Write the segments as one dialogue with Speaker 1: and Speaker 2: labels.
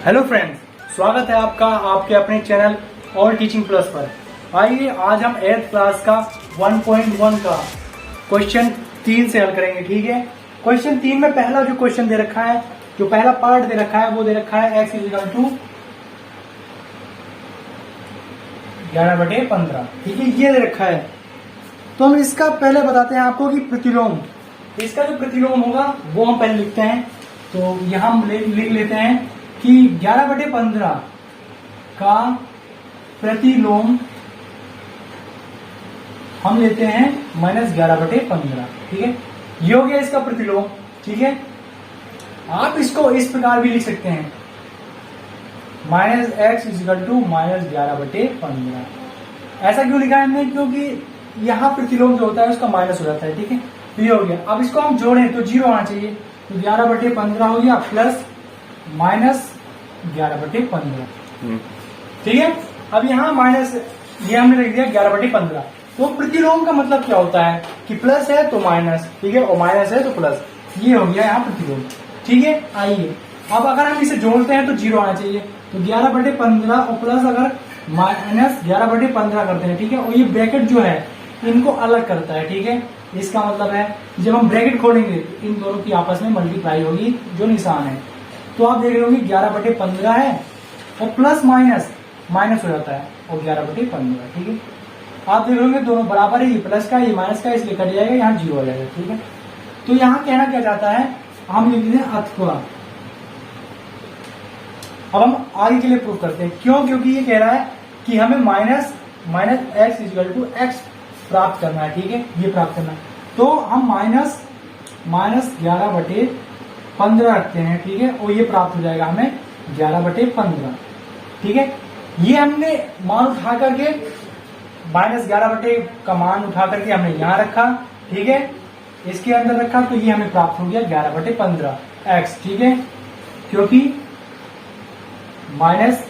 Speaker 1: Hello friends, स्वागत है आपका आपके अपने चैनल और टीचिंग प्लस पर। आइए आज हम 8th क्लास का 1.1 का क्वेश्चन 3 से हल करेंगे। ठीक है, क्वेश्चन 3 में पहला जो क्वेश्चन दे रखा है, जो पहला पार्ट दे रखा है वो दे रखा है x इक्वल टू 11/15। ठीक है, ये दे रखा है। तो हम इसका पहले बताते हैं आपको कि प्रतिलोम, इसका जो प्रतिलोम होगा वो हम पहले लिखते हैं। तो यहां हम लिख लेते हैं कि 11/15 का प्रतिलोम हम लेते हैं -11/15। ठीक है, ये हो गया इसका प्रतिलोम। ठीक है, आप इसको इस प्रकार भी लिख सकते हैं -x इक्वल टू -11/15। ऐसा क्यों लिखा है हमने? क्योंकि यहां प्रतिलोम जो होता है उसका माइनस हो जाता है। ठीक है, तो ये हो गया। अब इसको हम जोड़ें तो 0 आना चाहिए, तो 11/15 हो गया प्लस -11/15। ठीक है, अब यहाँ माइनस ये हमने लिख दिया 11/15। तो प्रतिलोम का मतलब क्या होता है कि प्लस है तो माइनस, ठीक है, और माइनस है तो प्लस। ये हो गया यहाँ प्रतिलोम। ठीक है, आइए अब अगर हम इसे जोड़ते हैं तो 0 आना चाहिए, तो 11/15 और प्लस अगर -11/15 करते हैं। ठीक है, और ये ब्रैकेट जो है इनको अलग करता है। ठीक है, इसका मतलब है जब हम ब्रैकेट खोलेंगे तो इन दोनों की आपस में मल्टीप्लाई होगी जो निशान है। तो आप देख रहे होंगे 11/15 है और प्लस माइनस माइनस हो जाता है और 11/15। ठीक है, आप देख रहे होंगे दोनों बराबर है, ये प्लस का ये माइनस का, इसलिए कट जाएगा, यहाँ 0 हो जाएगा। ठीक है, तो यहाँ कहना क्या चाहता है, हम लिख देते हैं अथवा। अब हम आगे के लिए प्रूव करते हैं। क्यों? क्योंकि ये कह रहा है कि हमें minus x equal to x प्राप्त करना है। ठीक है, ये प्राप्त करना है, तो हम माइनस 11/15 रखते हैं। ठीक है, और ये प्राप्त हो जाएगा हमें 11/15। ठीक है, ये हमने मान उठा करके -11 का मान उठा करके हमने यहाँ रखा। ठीक है, इसके अंदर रखा, तो ये हमें प्राप्त हो गया 11/15 x। ठीक है, क्योंकि minus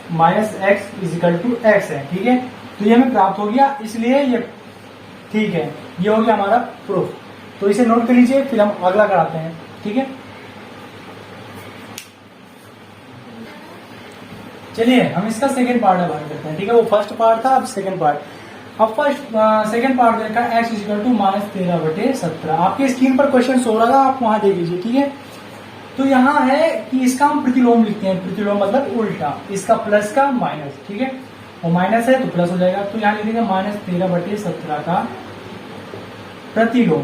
Speaker 1: x is equal to x है। ठीक है, तो ये हमें प्राप्त हो गया, इसलिए ये ठीक है, ये हो गया हमारा प्रूफ। तो इसे नोट कर लीजिए, फिर हम अगला कराते हैं। ठीक है, चलिए हम इसका सेकंड पार्ट अब करते हैं। ठीक है, वो फर्स्ट पार्ट था, अब सेकंड पार्ट। अब सेकंड पार्ट देखा x इक्वल टू -13/17। आपके स्क्रीन पर क्वेश्चन शो रहा, आप वहां देख लीजिए। ठीक है, तो यहाँ है कि इसका हम प्रतिलोम लिखते हैं। प्रतिलोम मतलब उल्टा, इसका प्लस का माइनस। ठीक है, और माइनस है तो प्लस हो जाएगा, तो यहाँ लिखेंगे -13/17 का प्रतिलोम।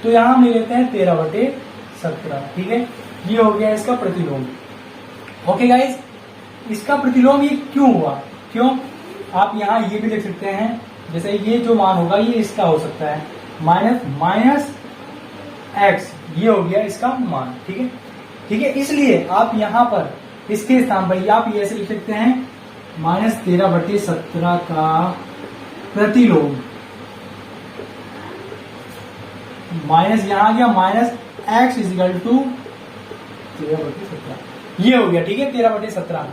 Speaker 1: तो यहाँ हम ले लेते हैं 13/17। ठीक है, ये हो गया इसका प्रतिलोम। ओके गाइस, इसका प्रतिलोम ये क्यों हुआ? क्यों? आप यहाँ ये भी लिख सकते हैं, जैसे ये जो मान होगा ये इसका हो सकता है माइनस x, ये हो गया इसका मान। ठीक है, ठीक है, इसलिए आप यहाँ पर इसके स्थान पर आप ये ऐसे लिख सकते हैं -13/17 का प्रतिलोम। माइनस यहाँ आ गया -x इजिकल टू 13/17, ये हो गया। ठीक है, 13/17।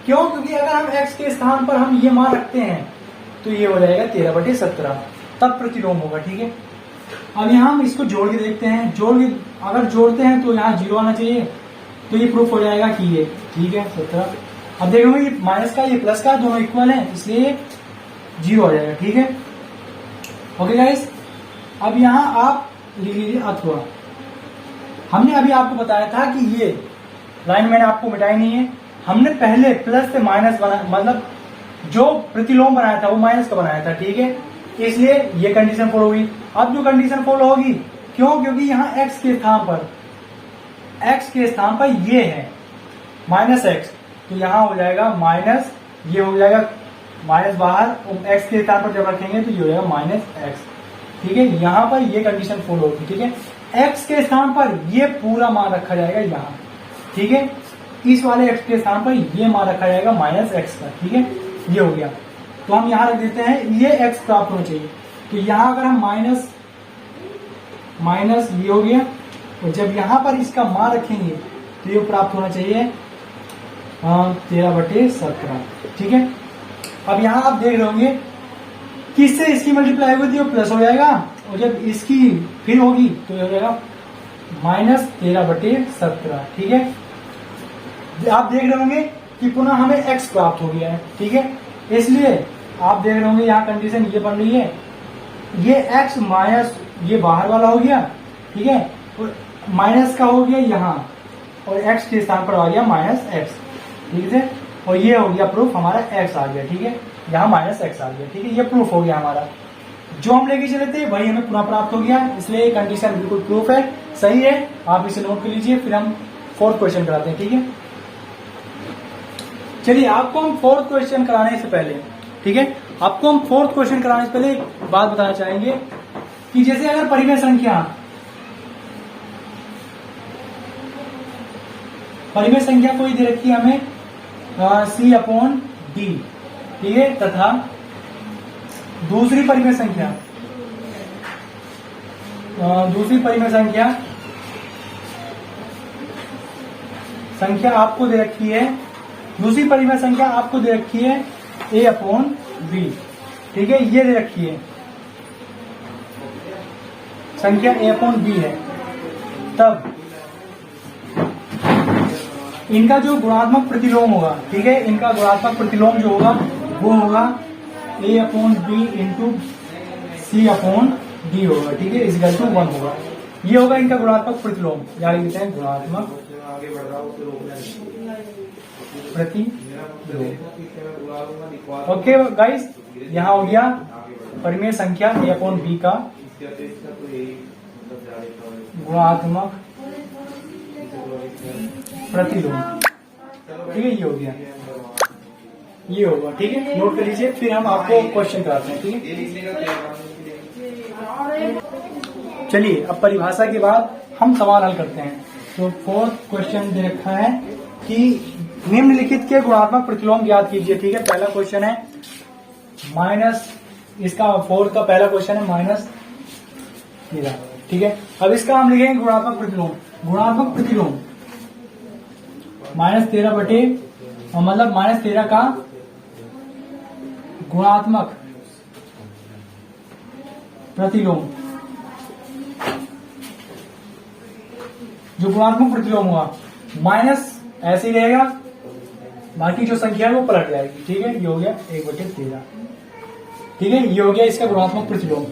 Speaker 1: क्यों? क्योंकि अगर हम x के स्थान पर हम ये मान रखते हैं तो ये हो जाएगा 13/17, तब प्रतिलोम होगा। ठीक है, अब यहाँ हम इसको जोड़ के देखते हैं। अगर जोड़ते हैं तो यहाँ 0 आना चाहिए, तो ये प्रूफ हो जाएगा कि ये ठीक है 17। अब देखो ये माइनस का ये प्लस का दोनों इक्वल है, इसलिए 0 हो जाएगा। ठीक है, ओके गाइस, अब यहाँ आप लिख लीजिए अथवा। हमने अभी आपको बताया था कि ये लाइन मैंने आपको मिटाई नहीं है, हमने पहले प्लस से माइनस बना, मतलब जो प्रतिलोम बनाया था वो माइनस का बनाया था। ठीक है, इसलिए ये कंडीशन फॉलो हुई। अब जो कंडीशन फॉलो होगी, क्यों? क्योंकि यहाँ x के स्थान पर ये है -x, तो यहाँ हो जाएगा माइनस, ये हो जाएगा माइनस बाहर, और x के स्थान पर जब रखेंगे तो ये हो जाएगा -x। ठीक है, यहाँ पर ये कंडीशन फॉलो होगी। ठीक है, x के स्थान पर ये पूरा मान रखा जाएगा यहाँ। ठीक है, इस वाले x के स्थान पर ये मान रखा जाएगा -x का। ठीक है, ये हो गया, तो हम यहाँ रख देते हैं ये x प्राप्त होना चाहिए। तो यहाँ अगर हम माइनस ये हो गया, और जब यहाँ पर इसका मान रखेंगे तो ये प्राप्त होना चाहिए 13/17। ठीक है, अब यहाँ आप देख रहे होंगे किससे इसकी मल्टीप्लाई होगी तो प्लस हो जाएगा, और जब इसकी फिर होगी तो ये हो जाएगा -13/17, ठीक है। आप देख रहे होंगे कि पुनः हमें x प्राप्त हो गया है, ठीक है। इसलिए आप देख रहे होंगे यहाँ कंडीशन ये बन रही है, ये x माइनस ये बाहर वाला हो गया, ठीक है, और माइनस का हो गया यहाँ, और x के स्थान पर आ गया -x, ठीक है। और ये हो गया प्रूफ, हमारा x आ गया, ठीक है, यहाँ -x आ गया, ठीक है। ये प्रूफ हो गया हमारा, जो हम लेके चले थे वही हमें पुनः प्राप्त हो गया, इसलिए ये कंडीशन बिल्कुल प्रूफ है, सही है। आप इसे नोट कर लीजिए, फिर हम फोर्थ क्वेश्चन कराते हैं, ठीक है। चलिए, आपको हम फोर्थ क्वेश्चन कराने से पहले, ठीक है, आपको हम फोर्थ क्वेश्चन कराने से पहले एक बात बताना चाहेंगे कि जैसे अगर परिमेय संख्या कोई दे रखी है हमें C/D, ठीक है, तथा दूसरी परिमेय संख्या आपको दे रखी है, दूसरी परिमेय संख्या आपको दे रखी है A/B, ठीक है, ये दे रखी है संख्या A/B है, तब इनका जो गुणात्मक प्रतिलोम होगा, ठीक है, इनका गुणात्मक प्रतिलोम जो होगा वो होगा A/B इंटू C/D होगा, ठीक है, इज इक्वल टू 1 होगा। ये होगा इनका गुणात्मक प्रतिलोम, या लिखते हैं गुणात्मक प्रतिलोम। ओके गाइस, यहाँ हो गया परिमेय संख्या A/B का गुणात्मक प्रतिलोम, ठीक है, ये हो गया, ये होगा, ठीक है, नोट कर लीजिए, फिर हम आपको क्वेश्चन कराते हैं, ठीक है। चलिए, अब परिभाषा के बाद हम सवाल हल करते हैं। तो फोर्थ क्वेश्चन दे रखा है कि निम्नलिखित के गुणात्मक प्रतिलोम ज्ञात कीजिए, ठीक है। पहला क्वेश्चन है इसका फोर्थ का पहला क्वेश्चन है -13, ठीक है। अब इसका हम लिखेंगे गुणात्मक प्रतिलोम -13 मतलब -13 का गुणात्मक प्रतिलोम, जो गुणात्मक प्रतिलोम हुआ माइनस ऐसे ही रहेगा, बाकी जो संख्या है वो पलट जाएगी, ठीक है। ये हो गया 1/13, ठीक है, ये हो गया इसका गुणात्मक प्रतिलोम।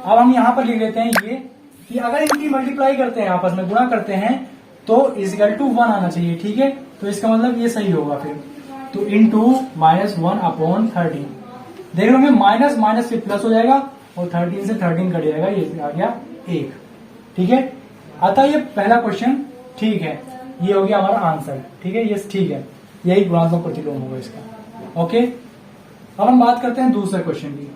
Speaker 1: अब हम यहां पर लिख लेते हैं ये कि अगर इनकी मल्टीप्लाई करते हैं, आपस में गुणा करते हैं, तो इजिकल टू 1 आना चाहिए, ठीक है। तो इसका मतलब ये सही होगा फिर, तो इंटू -1/13, देख लो, माइनस माइनस से प्लस हो जाएगा और 13 से 13 कट जाएगा, ये आ गया 1, ठीक है। अतः ये पहला क्वेश्चन ठीक है, ये हो गया हमारा आंसर, ठीक है, ये ठीक है, यही गुणात्मक प्रतिलोम होगा इसका। ओके, अब हम बात करते हैं दूसरे क्वेश्चन की,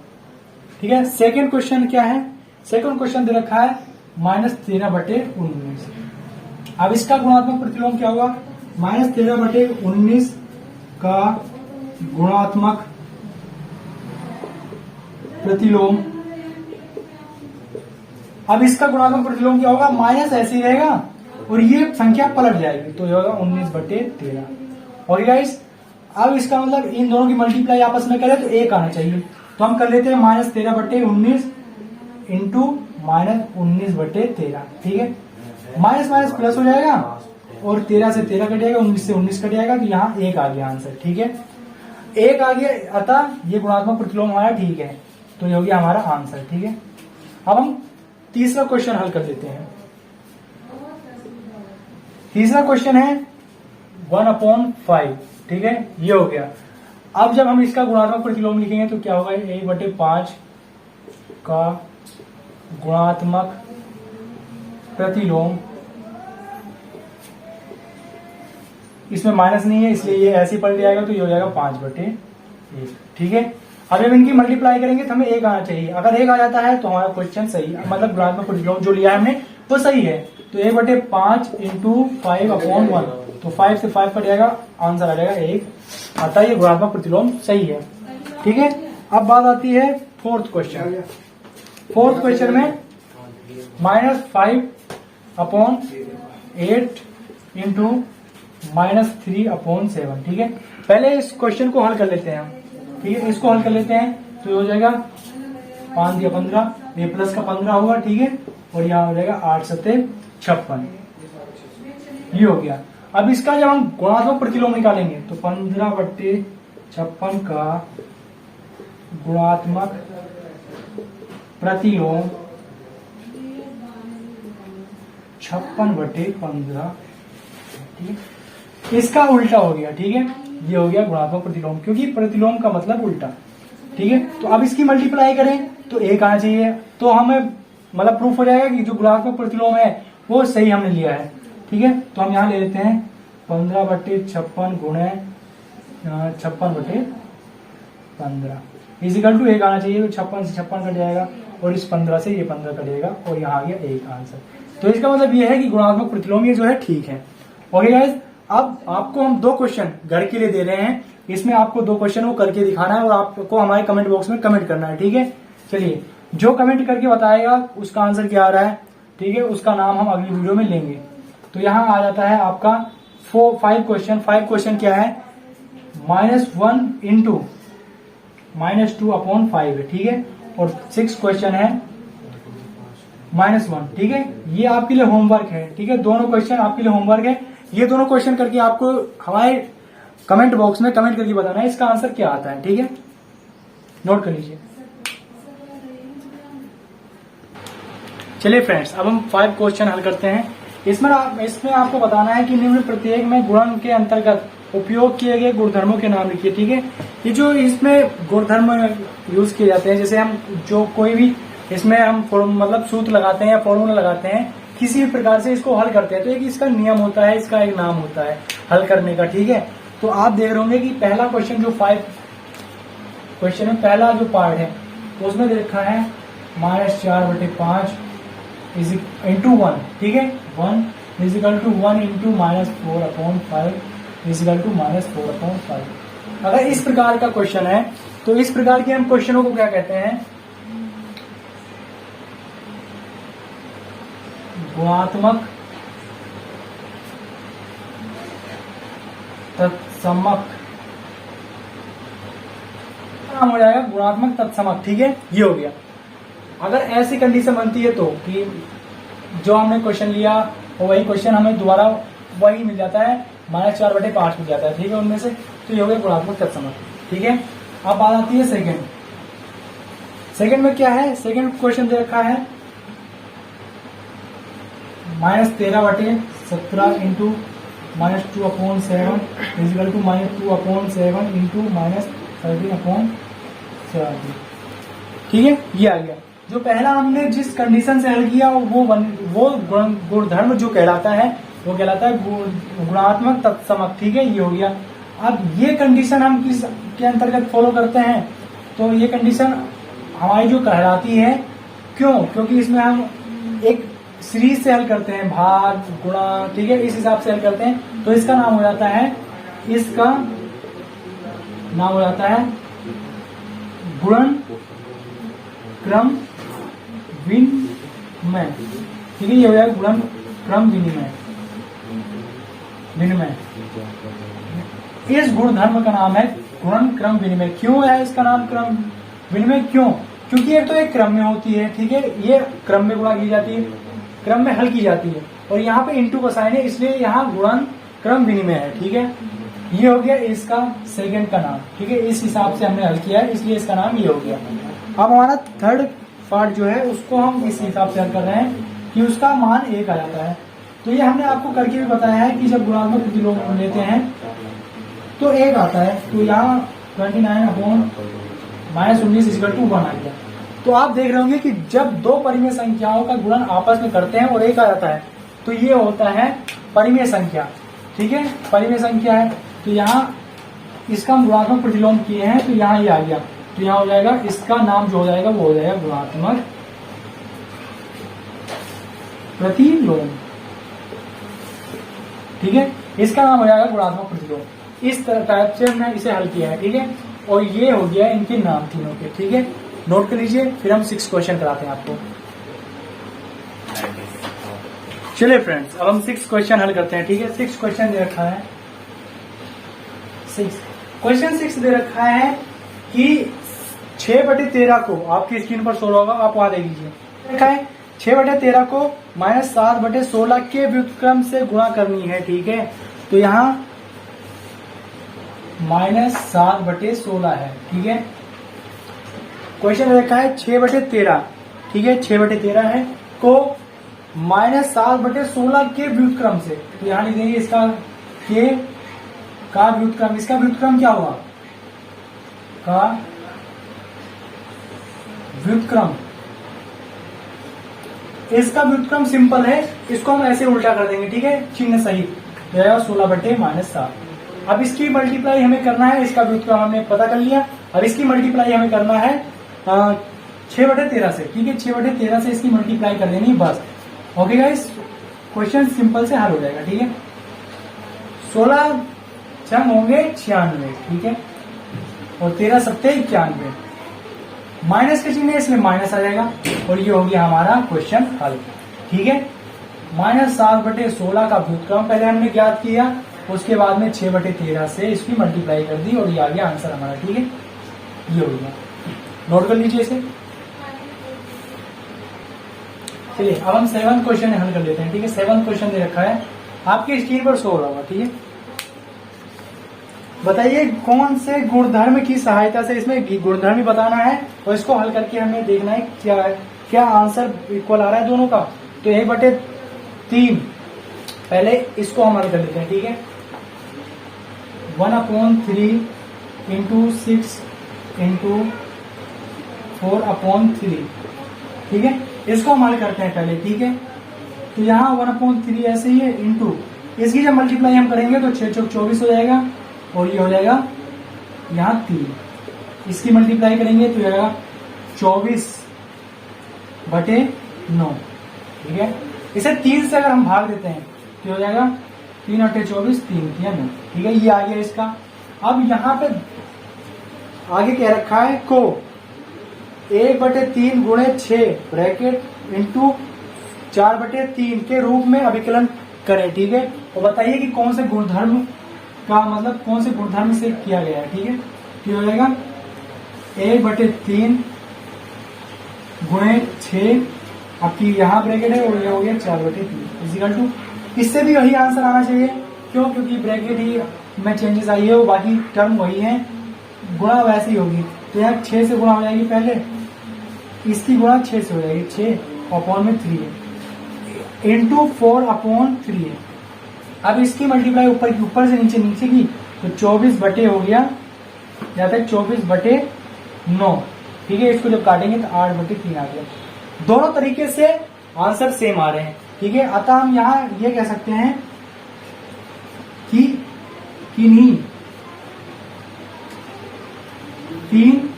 Speaker 1: ठीक है। सेकंड क्वेश्चन क्या है? सेकंड क्वेश्चन दे रखा है -13/19। अब इसका गुणात्मक प्रतिलोम क्या होगा? -13/19 का गुणात्मक प्रतिलोम। अब इसका गुणात्मक प्रतिलोम क्या होगा? माइनस ऐसे ही रहेगा और ये संख्या पलट जाएगी, तो ये होगा 19/13। और गाइस, अब इसका मतलब इन दोनों की मल्टीप्लाई आपस में करें तो 1 आना चाहिए, तो हम कर लेते हैं -13/19 इंटू -19/13, ठीक है। माइनस माइनस प्लस हो जाएगा और 13 से 13 कट जाएगा, 19 से 19 कट जाएगा, तो यहाँ 1 आ गया आंसर, ठीक है, 1 आ गया। अतः ये गुणात्मक प्रतिलोम हमारा ठीक है, तो ये हो गया हमारा आंसर, ठीक है। अब हम तीसरा क्वेश्चन हल कर लेते हैं। तीसरा क्वेश्चन है 1/5, ठीक है, ये हो गया। अब जब हम इसका गुणात्मक प्रतिलोम लिखेंगे तो क्या होगा? 1/5 का गुणात्मक प्रतिलोम, इसमें माइनस नहीं है इसलिए ये ऐसे ही पलट जाएगा, तो ये हो जाएगा 5/1, ठीक है। अब जब इनकी मल्टीप्लाई करेंगे तो हमें 1 आना चाहिए, अगर 1 आ जाता है तो हमारा क्वेश्चन सही है, मतलब गुणात्मक प्रतिलोम जो लिया है हमने वो सही है। तो 1/5 इंटू 5/1, तो 5 से 5 कट जाएगा, आंसर आ जाएगा 1। अतः ये गुणात्मक प्रतिलोम सही है, ठीक है। अब बात आती है फोर्थ क्वेश्चन। फोर्थ क्वेश्चन में -5/8 इंटू -3/7, ठीक है। पहले इस क्वेश्चन को हल कर लेते हैं हम, ठीक है, इसको हल कर लेते हैं, तो ये हो जाएगा 5 या 15, ये प्लस का 15 होगा, ठीक है, और यहाँ हो जाएगा 8 7 56, ये हो गया। अब इसका जब हम गुणात्मक प्रतिलोम निकालेंगे तो 15/56 का गुणात्मक प्रतिलोम 56/15, ठीक है, इसका उल्टा हो गया, ठीक है, ये हो गया गुणात्मक प्रतिलोम, क्योंकि प्रतिलोम का मतलब उल्टा, ठीक है। तो अब इसकी मल्टीप्लाई करें तो 1 आना चाहिए, तो हमें मतलब प्रूफ हो जाएगा कि जो गुणात्मक प्रतिलोम है वो सही हमने लिया है, ठीक है। तो हम यहाँ ले लेते हैं 15/56 गुणे 56/15 इजिकल टू 1 आना चाहिए, तो 56 से 56 कट जाएगा और इस 15 से ये 15 कटेगा और यहाँ आ गया 1 आंसर। तो इसका मतलब ये है कि गुणात्मक प्रतिलोम ये जो है ठीक है। ओके गाइस, अब आपको हम 2 क्वेश्चन घर के लिए दे रहे हैं, इसमें आपको 2 क्वेश्चन को करके दिखाना है और आपको हमारे कमेंट बॉक्स में कमेंट करना है, ठीक है। चलिए, जो कमेंट करके बताएगा उसका आंसर क्या आ रहा है, ठीक है, उसका नाम हम अगली वीडियो में लेंगे। तो यहाँ आ जाता है आपका 5 क्वेश्चन। 5 क्वेश्चन क्या है, -1 इंटू -2/5 है, ठीक है, और 6 क्वेश्चन है -1, ठीक है। ये आपके लिए होमवर्क है, ठीक है, दोनों क्वेश्चन आपके लिए होमवर्क है। ये दोनों क्वेश्चन करके आपको हमारे कमेंट बॉक्स में कमेंट करके बताना है इसका आंसर क्या आता है, ठीक है, नोट कर लीजिए। चलिए फ्रेंड्स, अब हम 5 क्वेश्चन हल करते हैं। इसमें आपको बताना है कि निम्न प्रत्येक में गुणन के अंतर्गत उपयोग किए गए गुणधर्मों के नाम लिखिए, ठीक है। ये जो इसमें गुणधर्म यूज किए जाते हैं, जैसे हम जो कोई भी इसमें हम मतलब सूत्र लगाते हैं या फॉर्मूला लगाते हैं, किसी भी प्रकार से इसको हल करते हैं तो एक इसका नियम होता है, इसका एक नाम होता है हल करने का, ठीक है। तो आप देख रहे होंगे कि पहला क्वेश्चन जो 5 क्वेश्चन है, पहला जो पार्ट है तो उसमें दे रखा है -4/5 इंटू 1, ठीक है, 1 is equal to 1 into -4/5 is equal to -4/5। अगर इस प्रकार का क्वेश्चन है तो इस प्रकार के हम क्वेश्चनों को क्या कहते हैं, गुणात्मक तत्समक नाम हो जाएगा, गुणात्मक तत्समक, ठीक है, ये हो गया। अगर ऐसी कंडीशन बनती है तो कि जो हमने क्वेश्चन लिया और वही क्वेश्चन हमें दोबारा वही मिल जाता है, -4/5 मिल जाता है, ठीक है, उनमें से, तो ये हो गया गुणात्मक तत्समक, ठीक है। अब बात आती है सेकंड में क्या है, सेकंड क्वेश्चन दे रखा है -13/17 इंटू -2/7 इजिकल टू -2/7 इंटू -13/17, ठीक है, ये आ गया। जो पहला हमने जिस कंडीशन से हल किया वो गुणधर्म जो कहलाता है वो कहलाता है गुणात्मक तत्समक, ठीक है, ये हो गया। अब ये कंडीशन हम किस के अंतर्गत फॉलो करते हैं, तो ये कंडीशन हमारी जो कहलाती है, क्यों, क्योंकि इसमें हम एक सीरीज से हल करते हैं, भाग गुणा, ठीक है, इस हिसाब से हल करते हैं। तो इसका नाम हो जाता है गुणन क्रम विनिमय, ठीक है, ये हो जाएगा गुणन क्रम विनिमय। इस गुणधर्म का नाम है गुणन क्रम विनिमय। क्यों है इसका नाम क्रम विनिमय, क्यों, क्योंकि एक तो एक क्रम में होती है, ठीक है, ये क्रम में गुणा की जाती है, क्रम में हल की जाती है, और यहाँ पे इंटू का साइन है, इसलिए यहाँ गुणन क्रम विनिमय है, ठीक है। ये हो गया इसका सेकंड का नाम, ठीक है, इस हिसाब से हमने हल किया है, इसलिए इसका नाम ये हो गया। अब हमारा थर्ड पार्ट जो है उसको हम इस हिसाब से हल कर रहे हैं कि उसका मान 1 आ जाता है। तो ये हमने आपको करके भी बताया है कि जब गुणात्मक प्रतिलोम लेते हैं तो 1 आता है, तो यहाँ 29/-19 इक्वल टू 1 आ गया। तो आप देख रहे होंगे कि जब 2 परिमेय संख्याओं का गुणन आपस में करते हैं और 1 आ जाता है तो ये होता है परिमेय संख्या, ठीक है, परिमेय संख्या है। तो यहाँ इसका हम गुणात्मक प्रतिलोम किए हैं तो यहाँ ये आ गया, तो यहाँ हो जाएगा इसका नाम जो हो जाएगा वो हो जाएगा गुणात्मक प्रतिलोम, ठीक है, इसका नाम हो जाएगा गुणात्मक प्रतिलोम। इस तरह टाइप से हमने इसे हल किया है, ठीक है, और ये हो गया इनके नाम तीनों के, ठीक है, नोट कर लीजिए। फिर हम 6 क्वेश्चन कराते हैं आपको। चलिए फ्रेंड्स, अब हम 6 क्वेश्चन हल करते हैं, ठीक है। 6 क्वेश्चन दे रखा है, क्वेश्चन 6 दे रखा है कि 6/13 को आपकी स्क्रीन पर शो होगा, आप वहां देख लीजिए। देखा है 6/13 को -7/16 के व्युत्क्रम से गुणा करनी है, ठीक है। तो यहाँ -7/16 है, ठीक है। क्वेश्चन रखा है 6/13, ठीक है, 6/13 है को -7/16 के व्युत्क्रम से, तो यहाँ लिख देंगे इसका के का व्युत्क्रम, इसका व्युत्क्रम क्या होगा, का व्युत्क्रम, इसका व्युत्क्रम सिंपल है, इसको हम ऐसे उल्टा कर देंगे, ठीक है, चिन्ह सहित, 16/-7। अब इसकी मल्टीप्लाई हमें करना है, इसका व्युत्क्रम हमने पता कर लिया, अब इसकी मल्टीप्लाई हमें करना है 6/13 से, ठीक है, 6/13 से इसकी मल्टीप्लाई कर देनी बस। ओके गाइस, क्वेश्चन सिंपल से हल हो जाएगा, ठीक है। 16 छंग होंगे 96, ठीक है, और 13 सत्ते 91, माइनस का चिन्ह है इसमें माइनस आ जाएगा, और ये हो गया हमारा क्वेश्चन हल, ठीक है। -7/16 का व्युत्क्रम पहले हमने ज्ञात किया, उसके बाद में 6/13 से इसकी मल्टीप्लाई कर दी, और ये आ गया आंसर हमारा, ठीक है, ये हो गया। नोट कर लीजिए इसे। चलिए अब हम 7 क्वेश्चन हल कर लेते हैं, ठीक है। 7 क्वेश्चन दे रखा है, आपके स्क्रीन पर शो हो रहा होगा, ठीक है। बताइए कौन से गुणधर्म की सहायता से, इसमें गुणधर्म ही बताना है और इसको हल करके हमें देखना है क्या आंसर इक्वल आ रहा है दोनों का। तो 1/3 पहले इसको हम हल कर लेते हैं, ठीक है। 1/3 × 6 × 4/3, ठीक है, इसको हम हल करते हैं पहले, ठीक है। तो यहाँ 1/3 ऐसे ही है, इंटू इसकी जब मल्टीप्लाई हम करेंगे तो 6 × 24 हो जाएगा, और ये हो जाएगा यहाँ 3, इसकी मल्टीप्लाई करेंगे तो जाएगा 24/9, ठीक है। इसे 3 से अगर हम भाग देते हैं तो हो जाएगा 3 × 8 = 24, 3 × 9, ठीक है, ये आ गया इसका। अब यहाँ पे आगे क्या रखा है, को 1/3 × 6 ब्रैकेट इंटू 4/3 के रूप में अभिकलन करें, ठीक है। और बताइए कि कौन से गुणधर्म का मतलब कौन से गुणधर्म से किया गया है, ठीक है। क्या हो जाएगा 1/3 × 6, आपकी यहाँ ब्रैकेट है, और ये हो गया 4/3 इक्वल टू, इससे भी वही आंसर आना चाहिए, क्यों, क्योंकि ब्रैकेट ही में चेंजेस आई है, वो बाकी टर्म वही है, गुणा वैसे ही होगी। तो यहाँ 6 से गुणा हो जाएगी, पहले इसकी गुणा 6 से हो जाएगी, 6/3 है, इंटू 4/3 है। अब इसकी मल्टीप्लाई ऊपर से नीचे की, तो 24 हो गया, या फिर 24/9, ठीक है। इसको जब काटेंगे तो 8/3 आ गया। दोनों तरीके से आंसर सेम आ रहे हैं, ठीक है। अतः हम यहाँ ये कह सकते हैं कि किन्हीं 3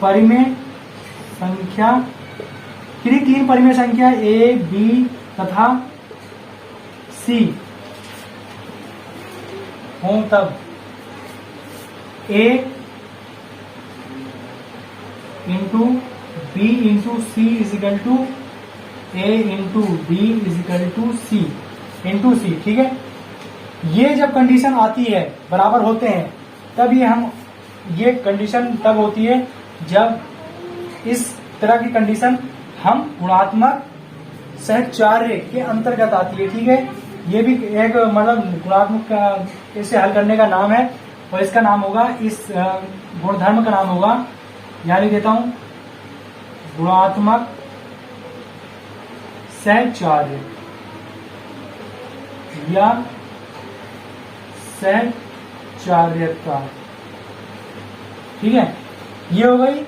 Speaker 1: परिमेय संख्या A, B तथा C हों तब A into B into C is equal to A into B is equal to C into C, ठीक है। ये जब कंडीशन आती है, बराबर होते हैं, तब ये कंडीशन तब होती है जब इस तरह की कंडीशन हम गुणात्मक सहचार्य के अंतर्गत आती है, ठीक है। ये भी एक मतलब गुणात्मक का इसे हल करने का नाम है, और इसका नाम होगा, इस गुणधर्म का नाम होगा, यहाँ लिख देता हूं, गुणात्मक सहचार्य या सहचार्यता, ठीक है। ये हो गई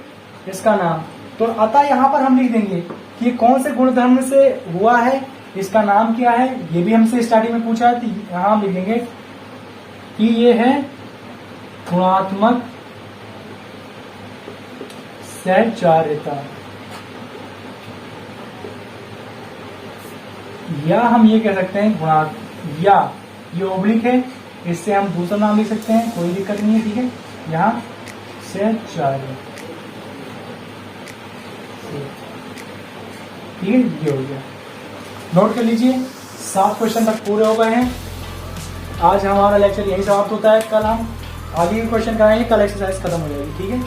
Speaker 1: इसका नाम। तो अतः यहाँ पर हम लिख देंगे कि कौन से गुणधर्म से हुआ है, इसका नाम क्या है, ये भी हमसे स्टार्टिंग में पूछा है, तो यहाँ हम लिख देंगे कि ये है गुणात्मक सहचार्यता, या हम ये कह सकते हैं या ये ओब्लिक है, इससे हम दूसरा नाम लिख सकते हैं, कोई दिक्कत नहीं है, ठीक है। यहाँ सहचार्य, ठीक है, ये हो गया। नोट कर लीजिए, 7 क्वेश्चन तक पूरे हो गए हैं। आज हमारा लेक्चर यही समाप्त होता है। कल हम आगे के क्वेश्चन कराएंगे, कल एक्सरसाइज खत्म हो जाएगी, ठीक है।